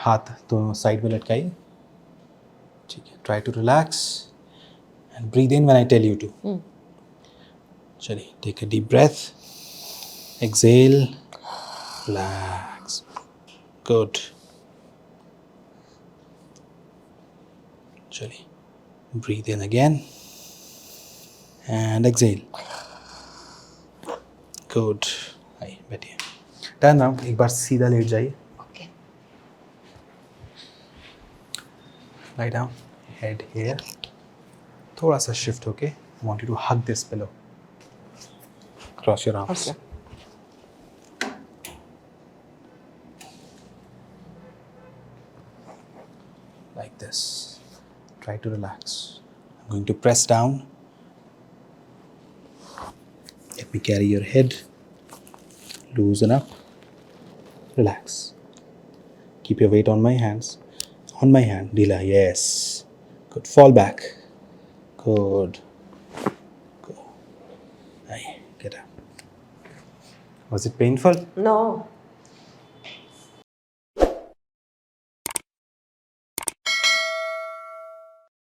हाथ दोनों साइड में लटकाइए. ठीक है. Try to relax and breathe in when I tell you to. चलिए, take a deep breath. Exhale. Relax. Good. चलिए, breathe in again and exhale. Good. आइए, बैठिए. Turn around. एक बार सीधा लेट जाइए. Okay. Lie down. Head here. थोड़ा सा shift होके. I want you to hug this pillow. Cross your arms. Okay. Like this. Try to relax. I'm going to press down. Let me carry your head. Loosen up. Relax. Keep your weight on my hands. On my hand. Dila. Yes. Good. Fall back. Good. Go. Aye. Get up. Was it painful? No.